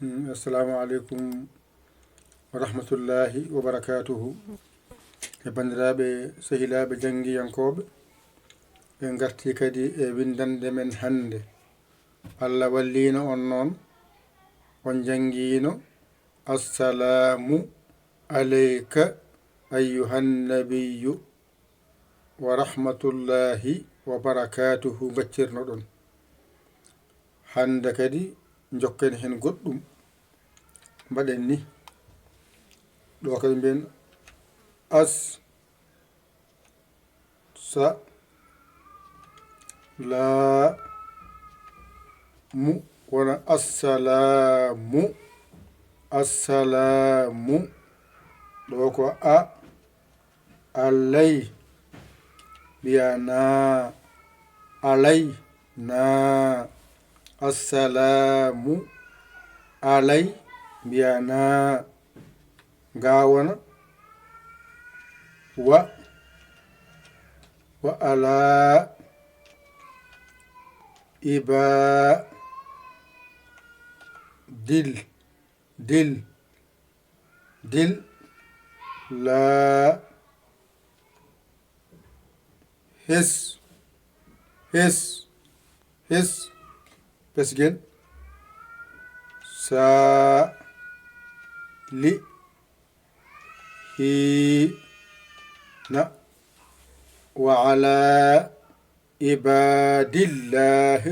Assalamu alaikum wa rahmatullahi wa barakatuhu. E bandiraɓe sehilaɓe jangiyankoɓe ɓe garti kadi e windande men hande. Allah wallino on noon on jangino assalamu alayka ayyuhan nabiyyu wa rahmatullahi wa barakatuhu gaccirno ɗon. Hande kadi jokken hen goɗɗum mbaɗen ni ɗo kadi mbiyen as sa la mu wona assalamu assalamu ɗo ko a alay biya na alay na assalamu alay biya na gawona wa ala iba dil la his pesgen sa li hi na wa ala ibadillahi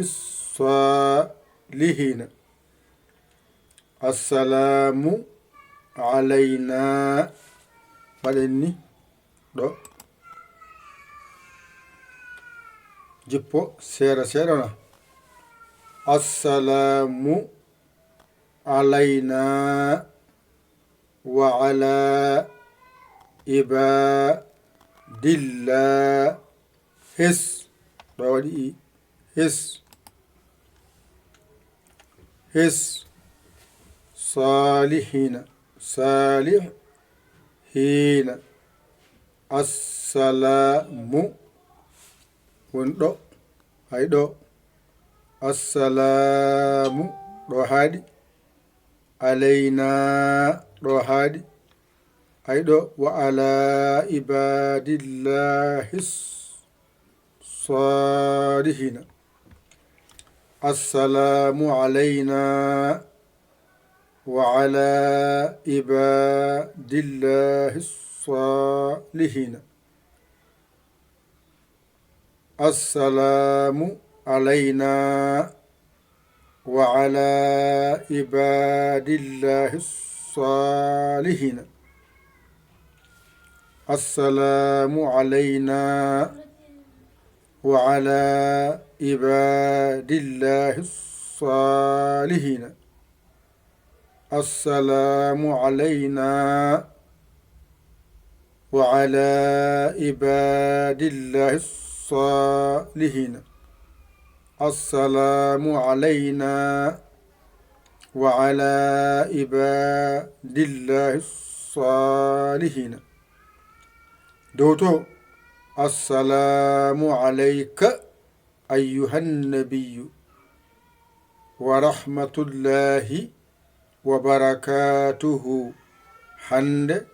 salihina assalamu alayna waɗen ni ɗo jippo seeɗa seeɗa assalamu alayna wa ala ibadillah his ɗo waɗi his salihina assalamu wonɗo hayɗo assalamu ɗo haaɗi alayna ɗo haaɗi hayɗo wa ala ibadillahi salihina assalamu alayna wa ala ibadillahi salihina assalamu alayna wa ala ibadillahi salihina assalamu alayna wa ala ibadillahi salihina assalamu alayna wa ala ibadillahi salihina assalamu alayna wa ala ibadillahi salihina doto assalamu alayka ayyuhan nabiyyu wa rahmatullahi wa barakatuhu hande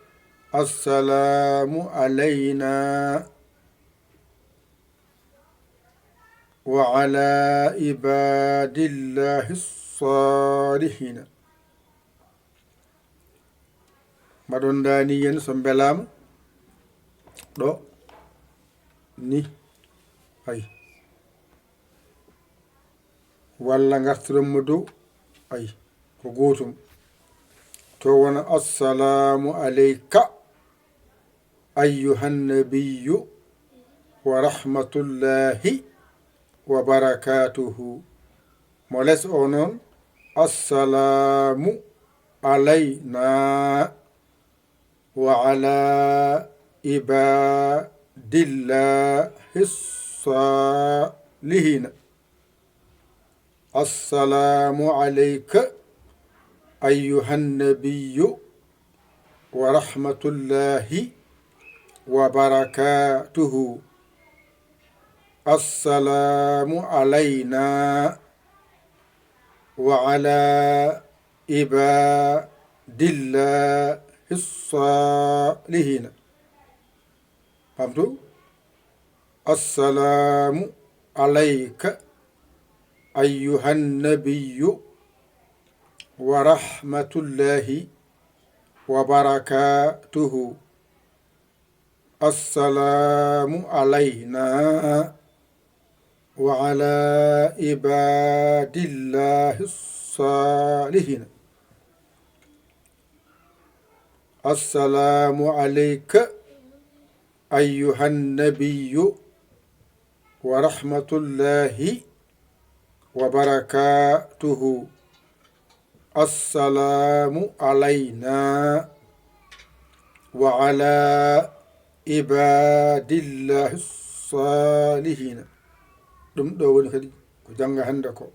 assalamu alayna wa ala ibadillahi salihina mbaɗon dani yen so belama ɗo ni ay walla gartiranmo dow ay ko gotum to wona assalamu alayka ayyuhan nabiyyu wa rahmatullahi wa barakatuhu mo les o noon assalamu alayna wa ala ibadillahi salihina assalamu alayka ayyuhan nabiyyu wa rahmatullahi wa barakatuhu assalamu alayna wa ala عباد الله الصالحين. فهمتوا؟ السلام عليك أيها النبي ورحمة الله وبركاته. السلام علينا وعلى عباد الله الصالحين. السلام عليك أيها النبي ورحمة الله وبركاته. السلام علينا وعلى عباد الله الصالحين. ɗum ɗo woni kadi ko janga hande ko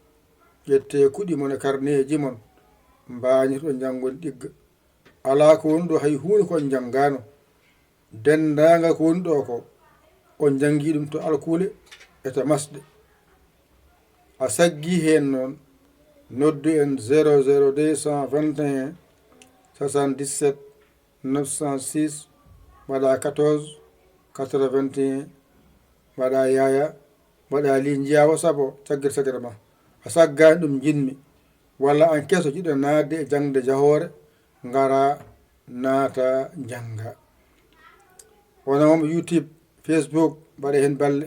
ƴette kuɗi mon e karneji mon mbañito jangon ɗigga. ala ko woni ɗo hay hunde kon janggano, dendagal ko woni ɗo ko on jangi ɗum to alkule e to masɗe. a saggi hen noon noddu en 00221 77 906 mbaɗa 14 81 mbaɗa yaya mbaɗa li jiyawa sabo caggir sagere ma. a saggani ɗum jinmi walla an keso jiɗa nadde e jangde jahore ngara naata janga. wona momo YouTube, Facebook mbaɗa hen balle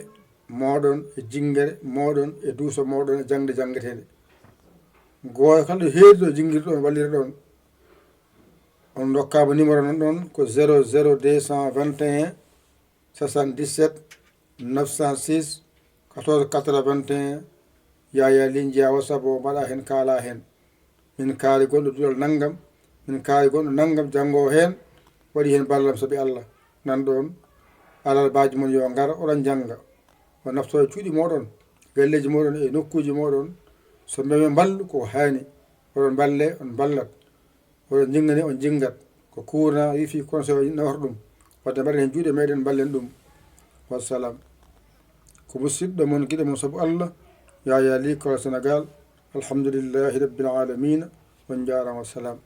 moɗon e jingere moɗon e duuso moɗon e jangde jangetede. goto kala ɗo heedi ɗo jinguirɗon wallira ɗon on dokkama numéro nan ɗon ko 00221 77 906 14 81 yaya linjiyawa sabo mbaɗa hen kaala hen. min kaali gonɗo duɗal naggam, min kaali gonɗo naggam janggo hen waɗi hen ballam saabi Allah. nan ɗon alarbaji mon yo gar oɗon janga o naftoro cuuɗi moɗon galleji moɗon e nokkuji moɗon. so mbimi ballu ko hani oɗon balle on ballat, oɗon jingani on jingat. ko kurna wifi conseil nawata ɗum wadde mbaɗen hen juuɗe meɗen ballen ɗum. wassalam. ko musidɗo mon guiɗo mon saabu Allah yaya li kala Sénégal. alhamdulillahi rabbil alamina on jarama. wassalam.